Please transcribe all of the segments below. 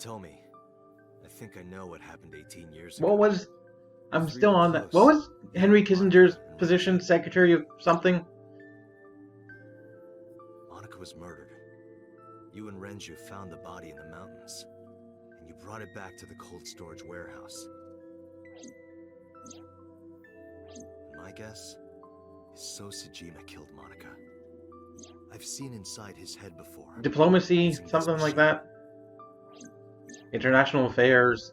tell me. I think I know what happened 18 years What ago. was... The I'm three still were on that. What close. was You, Henry Monica, Kissinger's and position? Reggie. Secretary of something? Monica was murdered. You and Renju found the body in the mountains, and you brought it back to the cold storage warehouse. And my guess is So Sajima killed Monica. I've seen inside his head before. Diplomacy? Using this Something like machine. that? International affairs?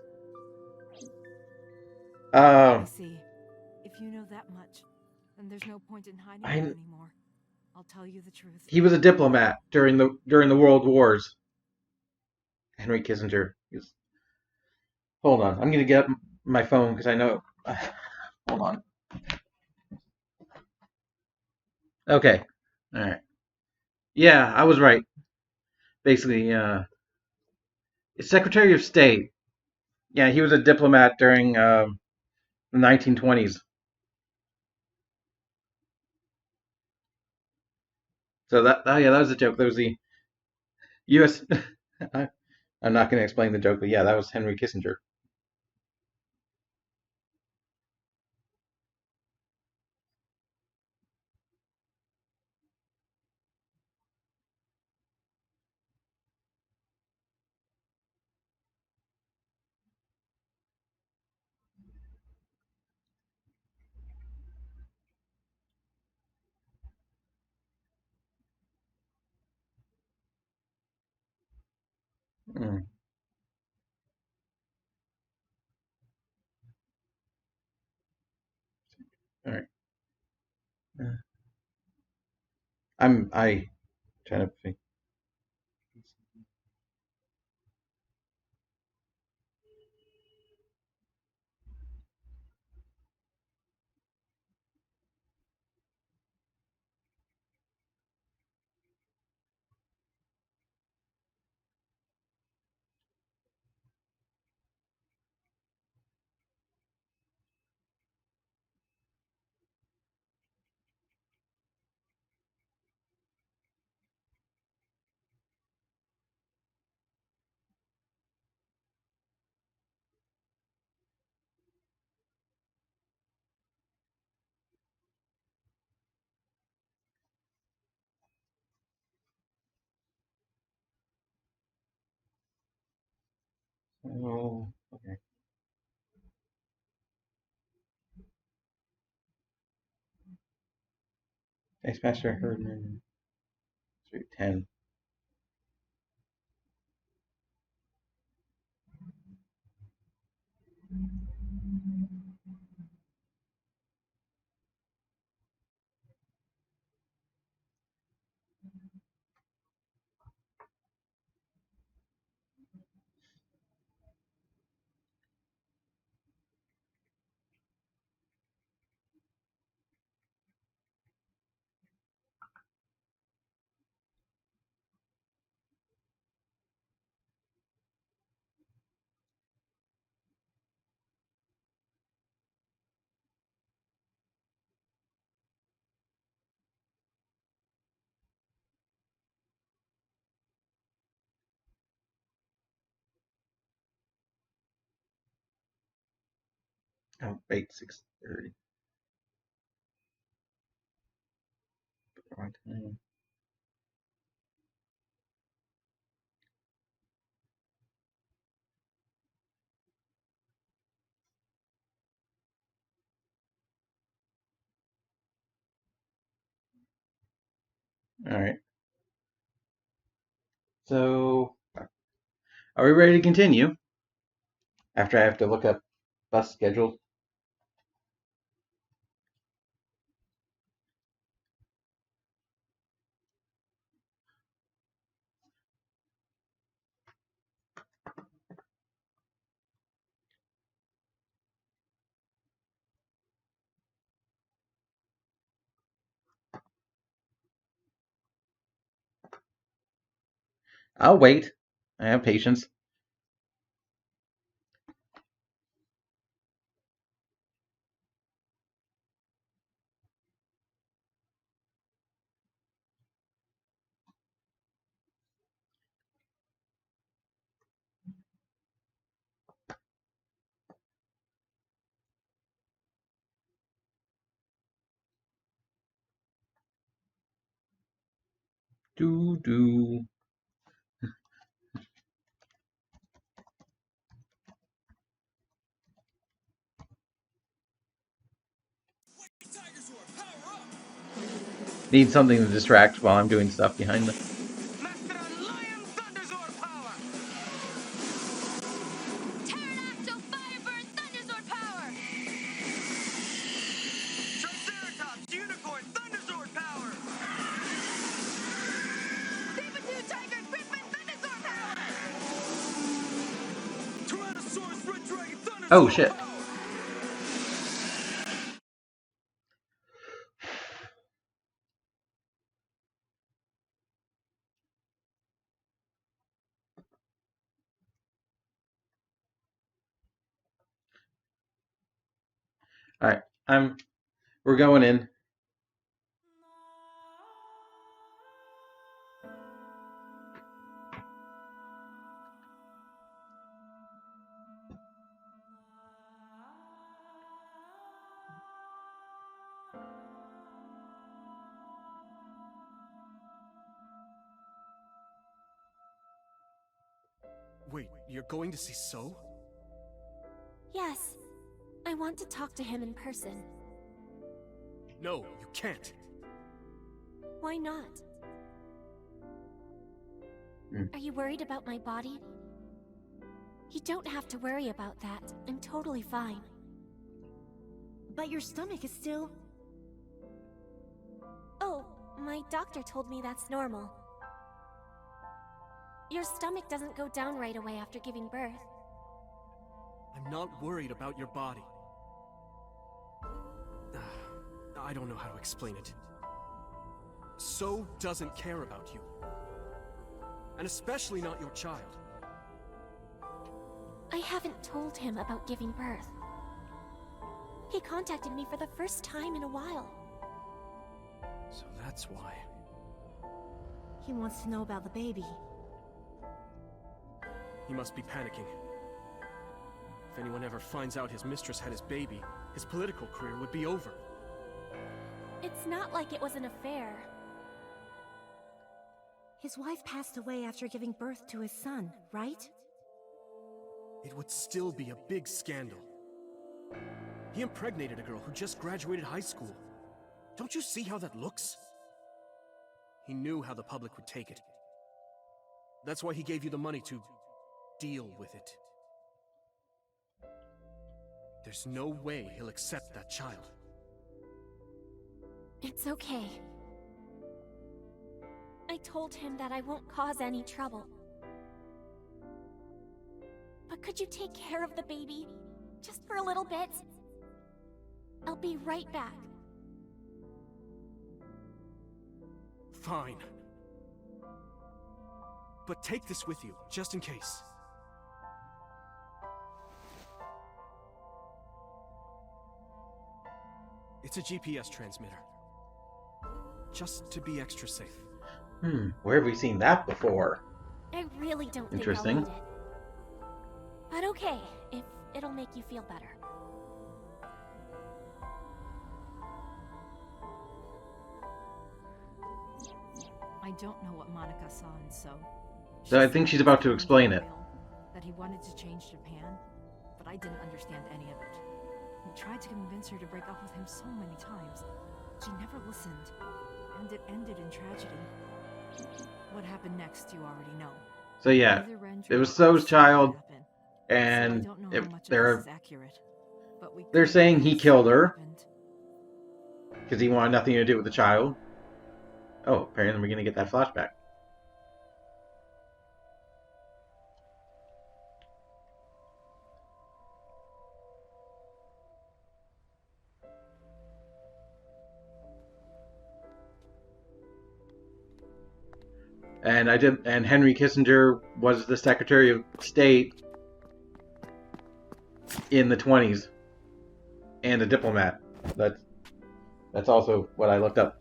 I see. If you know that much, then there's no point in hiding it anymore. I'll tell you the truth. He was a diplomat during the World Wars. Henry Kissinger. Hold on, I'm gonna get up my phone because I know. Hold on. Okay. All right. Yeah, I was right. Basically, Secretary of State. Yeah, he was a diplomat during the 1920s. So yeah, that was a joke. There was the U.S. I'm not going to explain the joke, but yeah, that was Henry Kissinger. Mm, all right. I trying to think. Oh, okay. Ice Master Herdman. 10. Oh, wait, 6:30. Wrong time. All right. So, are we ready to continue? After I have to look up bus schedules. I'll wait. I have patience. Do do. Need something to distract while I'm doing stuff behind the. Pterodactyl Firebird Thunderzord power! Triceratops Unicorn Thunderzord power! Saber-tooth Tiger Griffin Thunderzord power! Tyrannosaurus Red Dragon Thunderzord Oh shit. power! All right, we're going in. Wait, you're going to see So? Yes. I want to talk to him in person. No, you can't. Why not? Are you worried about my body? You don't have to worry about that. I'm totally fine. But your stomach is still... Oh, my doctor told me that's normal. Your stomach doesn't go down right away after giving birth. I'm not worried about your body. I don't know how to explain it. So doesn't care about you. And especially not your child. I haven't told him about giving birth. He contacted me for the first time in a while. So that's why. He wants to know about the baby. He must be panicking. If anyone ever finds out his mistress had his baby, his political career would be over. It's not like it was an affair. His wife passed away after giving birth to his son, right? It would still be a big scandal. He impregnated a girl who just graduated high school. Don't you see how that looks? He knew how the public would take it. That's why he gave you the money to deal with it. There's no way he'll accept that child. It's okay. I told him that I won't cause any trouble. But could you take care of the baby? Just for a little bit? I'll be right back. Fine. But take this with you, just in case. It's a GPS transmitter. Just to be extra safe. Where have we seen that before? I really don't think I'll Interesting. need it. But okay, if it'll make you feel better. I don't know what Monica saw in So. So I think she's about to explain it. That he wanted to change Japan, but I didn't understand any of it. He tried to convince her to break up with him so many times. She never listened, and it ended in tragedy. What happened next, you already know. So yeah, Neither Ren it was or So's Archie child, happened, and so I don't know how much of they're this is accurate, but we they're could saying he guess killed what her happened. because he wanted nothing to do with the child. Oh, apparently we're gonna get that flashback. And Henry Kissinger was the Secretary of State in the 20s and a diplomat. That's also what I looked up.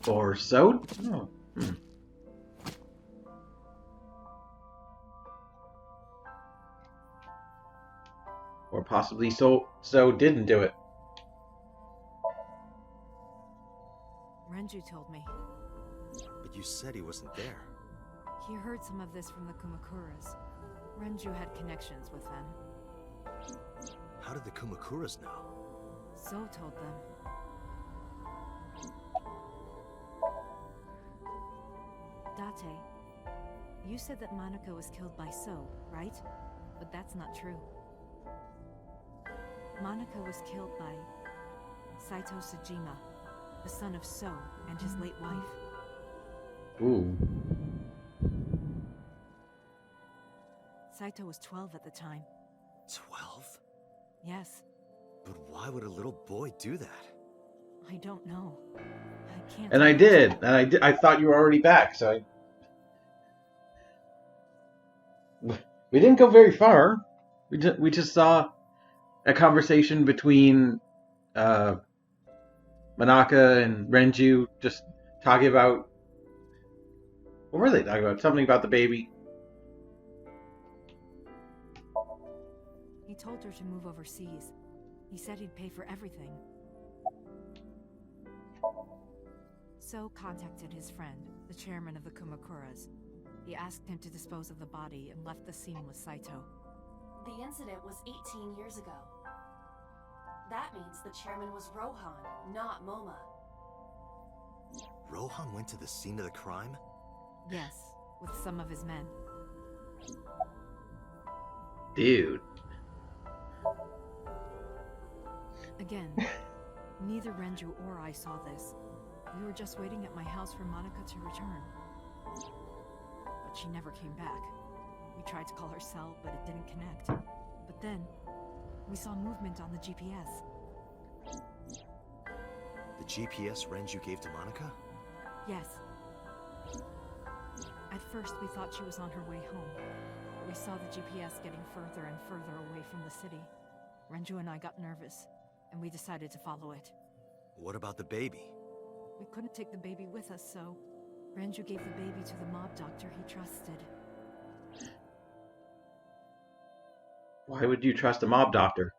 Or so? Oh. Or possibly so didn't do it. Ren Renju told me. But you said he wasn't there. He heard some of this from the Kumakuras. Renju had connections with them. How did the Kumakuras know? So told them. Date, you said that Monica was killed by So, right? But that's not true. Monica was killed by Saito Sejima, the son of So and his late wife. Ooh. Saito was 12 at the time. 12? Yes, But why would a little boy do that? I don't know. I can't. And I did. And I did. I thought you were already back, so we didn't go very far. We just saw a conversation between Manaka and Renju, just talking about, what were they talking about? Something about the baby. He told her to move overseas. He said he'd pay for everything. So contacted his friend, the chairman of the Kumakuras. He asked him to dispose of the body and left the scene with Saito. The incident was 18 years ago. That means the chairman was Rohan, not Moma. Rohan went to the scene of the crime? Yes, with some of his men. Dude. Again, neither Renju or I saw this. We were just waiting at my house for Monica to return. But she never came back. We tried to call her cell, but it didn't connect. But then, we saw movement on the GPS. The GPS Renju gave to Monica? Yes. At first, we thought she was on her way home. We saw the GPS getting further and further away from the city. Renju and I got nervous, and we decided to follow it. What about the baby? We couldn't take the baby with us, so Renju gave the baby to the mob doctor he trusted. Why would you trust a mob doctor?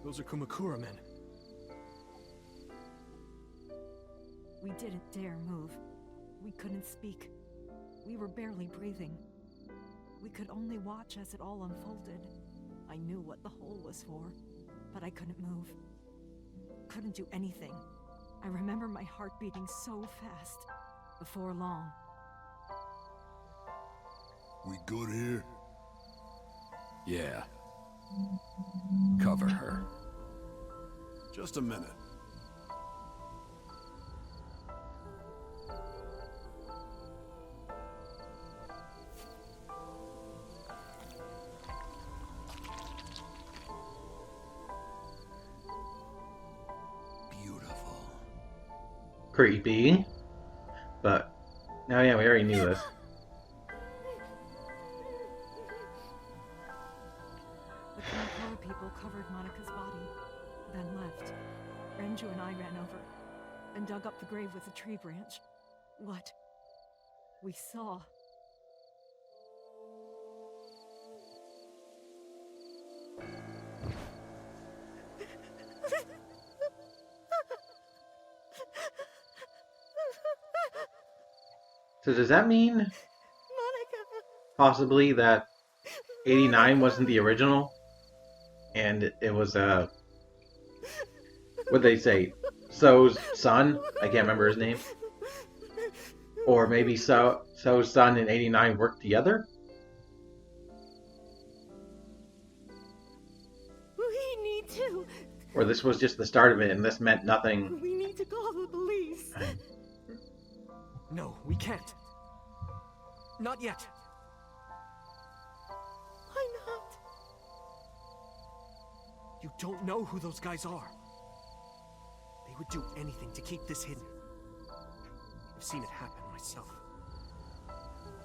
Those are Kumakura men. We didn't dare move. We couldn't speak. We were barely breathing. We could only watch as it all unfolded. I knew what the hole was for, but I couldn't move. Couldn't do anything. I remember my heart beating so fast. Before long. We good here? Yeah. Cover her. Just a minute. Beautiful. Creepy. But, oh yeah, we already knew this. The Kumakura people covered Monica's body, then left. Renju and I ran over and dug up the grave with a tree branch. What we saw. So does that mean possibly that 89 wasn't the original? And it was, what'd they say? So's son? I can't remember his name. Or maybe So's son and 89 worked together? We need to. Or this was just the start of it and this meant nothing? We need to call the police. No, we can't. Not yet. Why not? You don't know who those guys are. They would do anything to keep this hidden. I've seen it happen myself.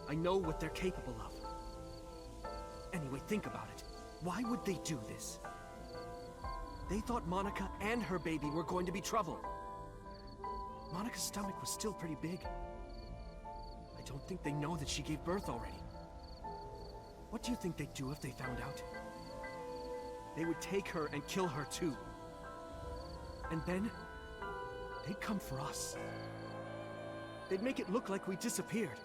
I know what they're capable of. Anyway, think about it. Why would they do this? They thought Monica and her baby were going to be trouble. Monica's stomach was still pretty big. I don't think they know that she gave birth already. What do you think they'd do if they found out? They would take her and kill her too. And then, they'd come for us. They'd make it look like we disappeared.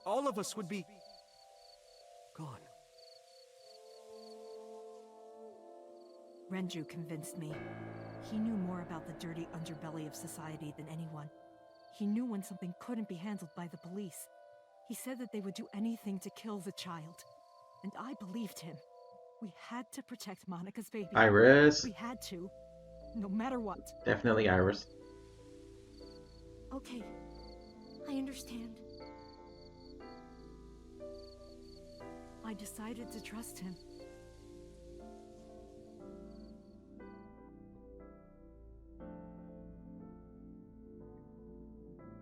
All of us would be gone. Renju convinced me. He knew more about the dirty underbelly of society than anyone. He knew when something couldn't be handled by the police. He said that they would do anything to kill the child. And I believed him. We had to protect Monica's baby. Iris. We had to. No matter what. Definitely Iris. Okay, I understand. I decided to trust him.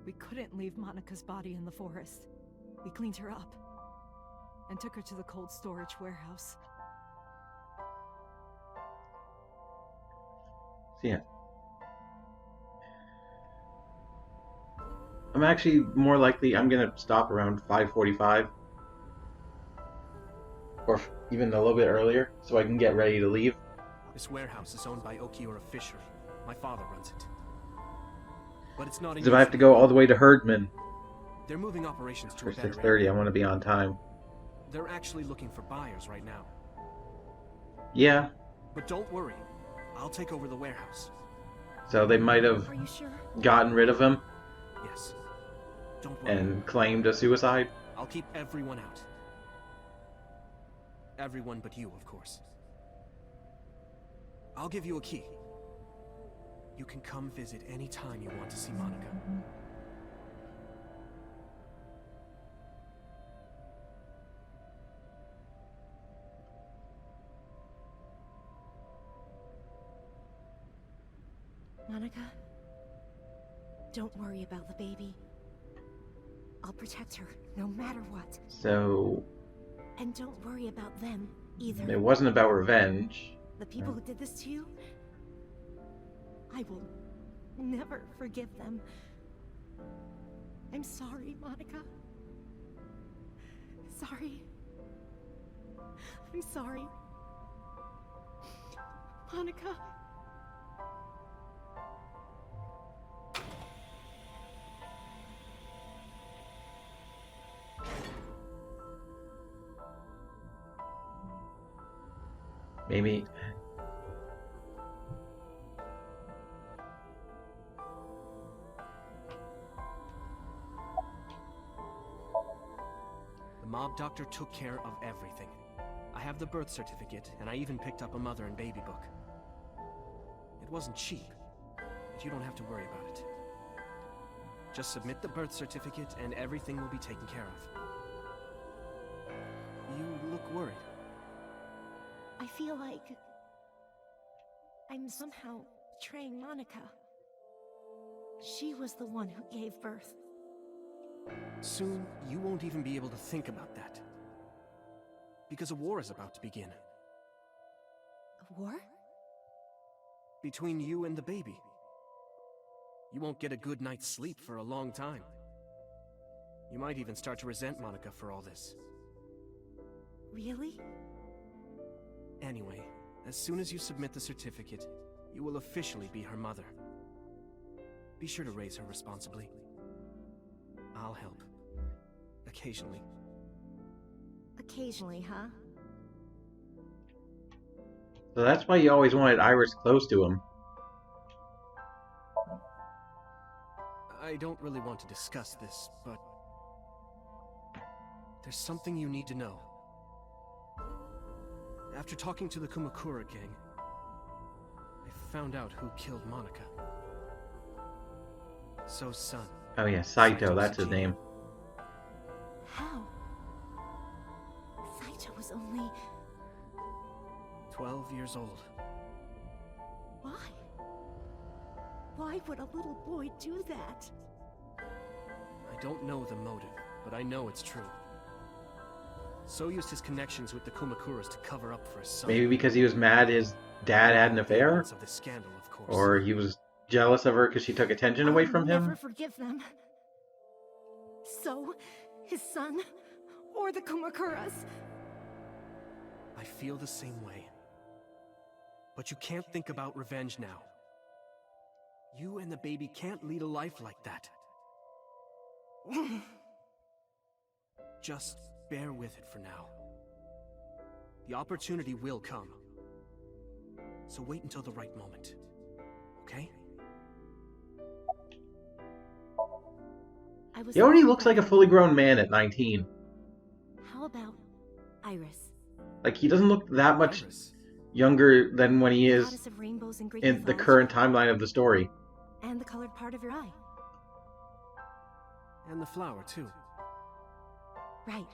We couldn't leave Monica's body in the forest. We cleaned her up and took her to the cold storage warehouse. So yeah. I'm actually more likely, I'm gonna stop around 5:45. Or even a little bit earlier, so I can get ready to leave. This warehouse is owned by Okiura Fisher. My father runs it. But it's not in So if I have to go all the way to Herdman They're moving operations to for a better 6:30, area. I want to be on time. They're actually looking for buyers right now. Yeah, But don't worry. I'll take over the warehouse. so they might have Are you sure? gotten rid of him Yes. Don't worry. and claimed a suicide. I'll keep everyone out. Everyone but you, of course. I'll give you a key. You can come visit any time you want to see Monica. Monica, don't worry about the baby. I'll protect her, no matter what. So And don't worry about them, either. it wasn't about revenge. The people who did this to you, I will never forgive them. I'm sorry, Monica. Sorry. I'm sorry. Monica. Maybe. The mob doctor took care of everything. I have the birth certificate, and I even picked up a mother and baby book. It wasn't cheap, but you don't have to worry about it. Just submit the birth certificate, and everything will be taken care of. You look worried. I feel like I'm somehow betraying Monica. She was the one who gave birth. Soon, you won't even be able to think about that. Because a war is about to begin. A war? Between you and the baby. You won't get a good night's sleep for a long time. You might even start to resent Monica for all this. Really? Anyway, as soon as you submit the certificate, you will officially be her mother. Be sure to raise her responsibly. I'll help. Occasionally. Occasionally, huh? So that's why you always wanted Iris close to him. I don't really want to discuss this, but there's something you need to know. After talking to the Kumakura gang, I found out who killed Monica. So's son. Oh yeah, Saito, Saito's that's his G. name. How? Saito was only... 12 years old. Why? Why would a little boy do that? I don't know the motive, but I know it's true. So used his connections with the Kumakuras to cover up for his son. Maybe because he was mad his dad had an affair? Of this scandal, of course. Or he was jealous of her because she took attention away from I'll him? never forgive them. So, his son, or the Kumakuras. I feel the same way. But you can't think about revenge now. You and the baby can't lead a life like that. Just bear with it for now. The opportunity will come. So wait until the right moment. Okay? He already looks like a fully grown man at 19. How about Iris? Like, he doesn't look that much Iris. younger than when he The is goddess of rainbows in Greek in the mythology, current timeline of the story. and the colored part of your eye. And the flower, too. Right.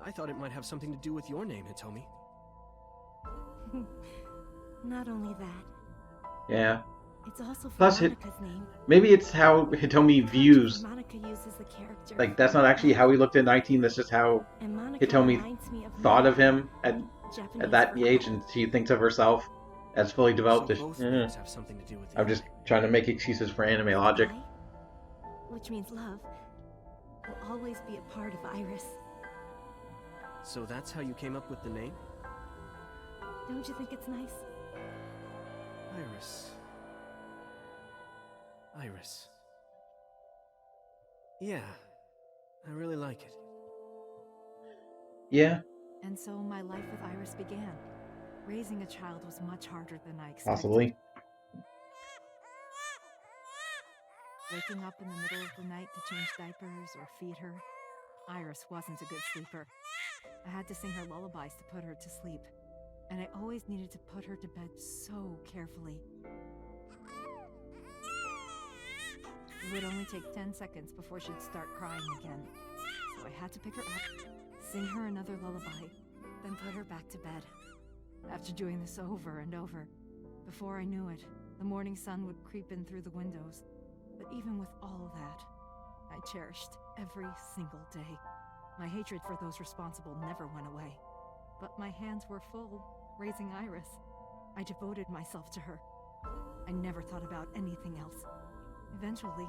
I thought it might have something to do with your name, Hitomi. Not only that, Yeah. it's also for Plus, Monika's name. maybe it's how Hitomi views. Monica uses the character. Like, that's not actually how he looked at 19, that's just how And Monica Hitomi reminds me of thought of Monica, him Japanese at that for age, love. and she thinks of herself as fully developed. So as, both "Eh." names have something to do with I'm your just name. trying to make excuses for anime logic. I, which means love, will always be a part of Iris. So that's how you came up with the name? Don't you think it's nice? Iris. Iris. Yeah, I really like it. Yeah, And so my life with Iris began. Raising a child was much harder than I expected. possibly. Waking up in the middle of the night to change diapers or feed her. Iris wasn't a good sleeper. I had to sing her lullabies to put her to sleep. And I always needed to put her to bed so carefully. It would only take 10 seconds before she'd start crying again. So I had to pick her up, sing her another lullaby, then put her back to bed. After doing this over and over, before I knew it, the morning sun would creep in through the windows. But even with all of that, I cherished every single day. My hatred for those responsible never went away. But my hands were full, raising Iris. I devoted myself to her. I never thought about anything else. Eventually,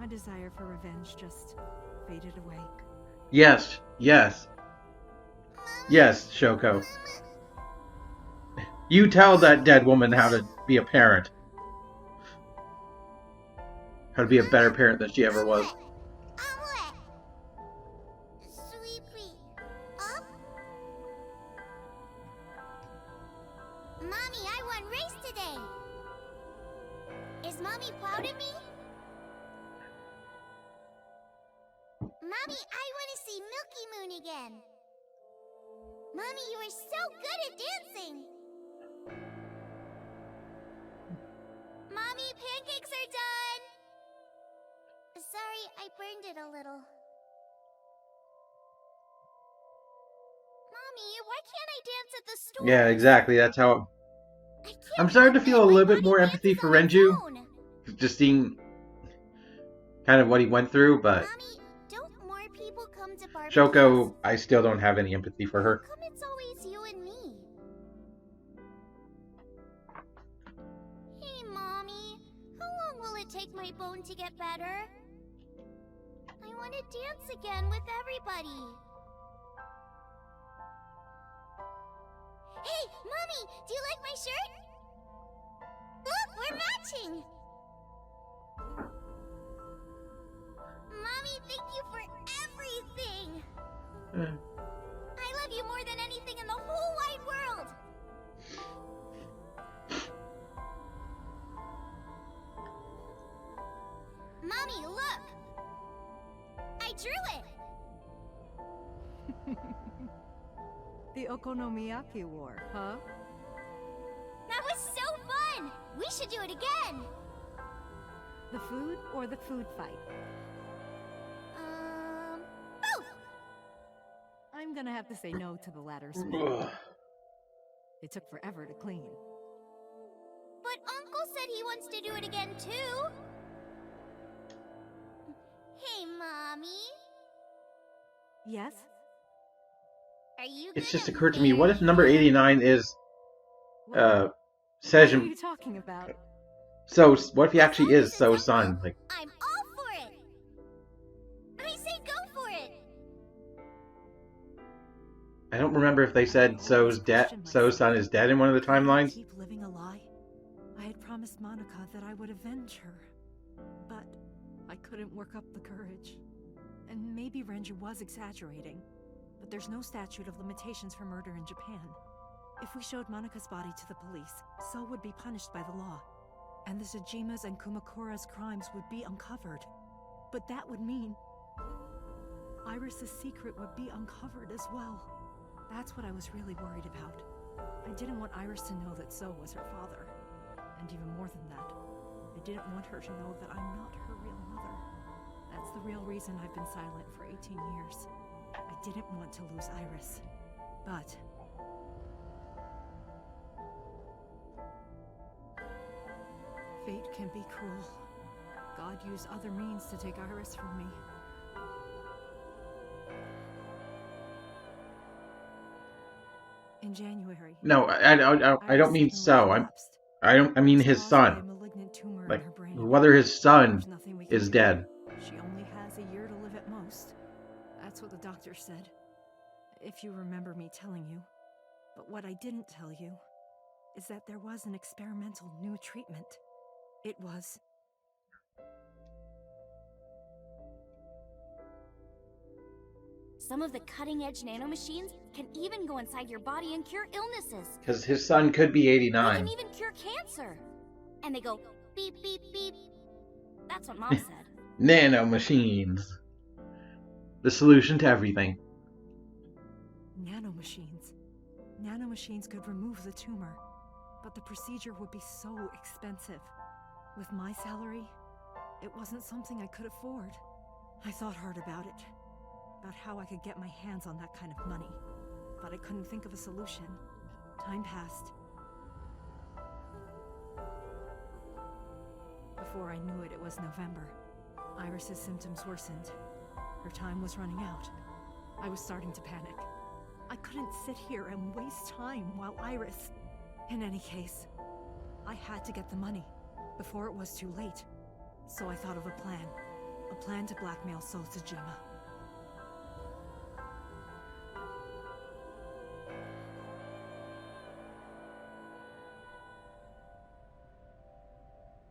my desire for revenge just faded away. Yes, yes. Yes, Shoko. You tell that dead woman how to be a parent. How to be a better parent than she ever was. Mommy, I won race today. Is Mommy proud of me? Mommy, I want to see Milky Moon again. Mommy, you are so good at dancing. Mommy, pancakes are done. Sorry, I burned it a little. Mommy, why can't I dance at the store? Yeah, exactly. That's how. I'm starting to feel a little bit more empathy for Renju. Just seeing kind of what he went through, but Mommy, don't more people come to barbecues? Shoko, I still don't have any empathy for her. How come it's always you and me? Hey, Mommy. How long will it take my bone to get better? I want to dance again with everybody. Hey, Mommy, do you like my shirt? Look, we're matching! Mommy, thank you for everything! I love you more than anything in the whole wide world! Mommy, look! I drew it! The Okonomiyaki War, huh? That was so fun! We should do it again! The food or the food fight? Both! I'm gonna have to say no to the latter, sweetie. It took forever to clean. But Uncle said he wants to do it again too! Hey, Mommy. Yes? Are you It's gonna just occurred to me, what if marry number me? 89 is What are Sejim? you talking about? So, what if he actually is So's son? Like, I'm all for I don't remember if they said So's son is dead in one of the Could I timelines. keep living a lie? I had promised Monica that I would avenge her, but I couldn't work up the courage. And maybe Renju was exaggerating, but there's no statute of limitations for murder in Japan. If we showed Monika's body to the police, So would be punished by the law, and the Tsujima's and Kumakura's crimes would be uncovered. But that would mean Iris's secret would be uncovered as well. That's what I was really worried about. I didn't want Iris to know that So was her father. And even more than that, I didn't want her to know that I'm not her real mother. That's the real reason I've been silent for 18 years. I didn't want to lose Iris. But fate can be cruel. God used other means to take Iris from me. In January. No, I don't mean So. I mean his son. Like, whether his son is dead. She only has a year to live at most. That's what the doctor said. If you remember me telling you. But what I didn't tell you is that there was an experimental new treatment. It was... Some of the cutting-edge nanomachines can even go inside your body and cure illnesses. Because his son could be They 89. can even cure cancer. And they go beep, beep, beep. That's what Mom said. Nanomachines. The solution to everything. Nanomachines. Nanomachines could remove the tumor, but the procedure would be so expensive. With my salary, it wasn't something I could afford. I thought hard about it, about how I could get my hands on that kind of money, but I couldn't think of a solution. Time passed. Before I knew it, it was November. Iris's symptoms worsened. Her time was running out. I was starting to panic. I couldn't sit here and waste time while Iris... In any case, I had to get the money before it was too late. So I thought of a plan. A plan to blackmail So Tsujima.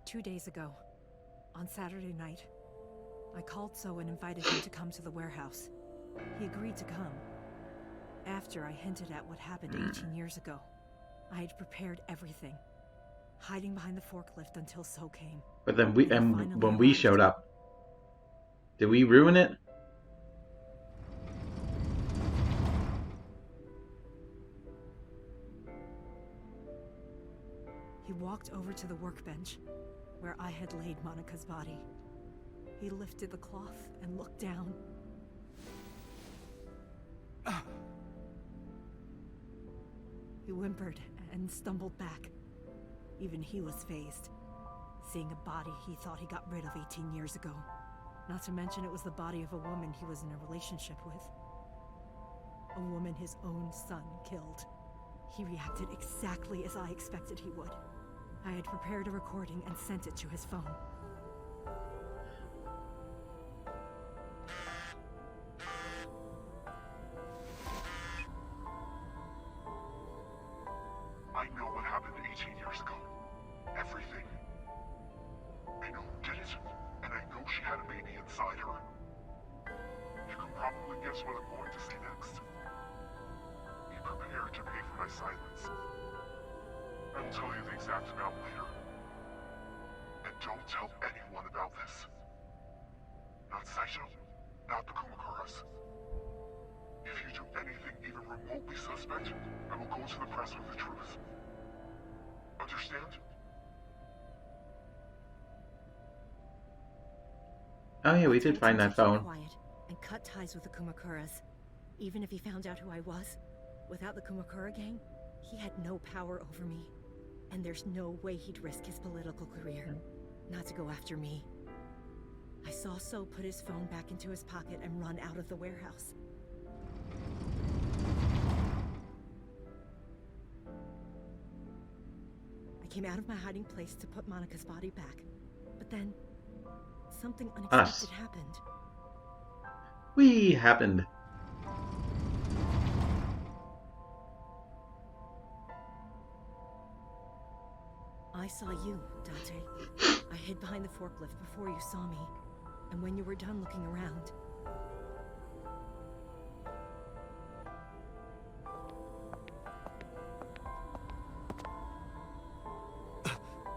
Two days ago, on Saturday night, I called So and invited him to come to the warehouse. He agreed to come. After I hinted at what happened 18 years ago, I had prepared everything, hiding behind the forklift until So came. But then when we showed up, did we ruin it? He walked over to the workbench, where I had laid Monika's body. He lifted the cloth and looked down. He whimpered and stumbled back. Even he was fazed, seeing a body he thought he got rid of 18 years ago. Not to mention it was the body of a woman he was in a relationship with. A woman his own son killed. He reacted exactly as I expected he would. I had prepared a recording and sent it to his phone. I know what happened 18 years ago. Everything. I know who did it, and I know she had a baby inside her. You can probably guess what I'm going to say next. Be prepared to pay for my silence. I will tell you the exact amount later. And don't tell anyone about this. Not Saito, not the Kumakuras. If you do anything even remotely suspect, I will go to the press with the truth. Understand? Oh yeah, we did find that phone. Quiet and cut ties with the Kumakuras. Even if he found out who I was, without the Kumakura gang, he had no power over me. And there's no way he'd risk his political career, not to go after me. I saw So put his phone back into his pocket and run out of the warehouse. I came out of my hiding place to put Monika's body back, but then something unexpected happened. Happened. I saw you, Dante. I hid behind the forklift before you saw me. And when you were done looking around...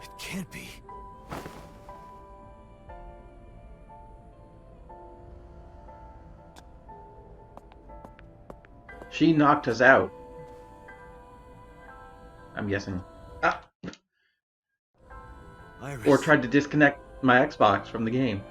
It can't be. She knocked us out. I'm guessing. Ah. Iris. Or tried to disconnect my Xbox from the game.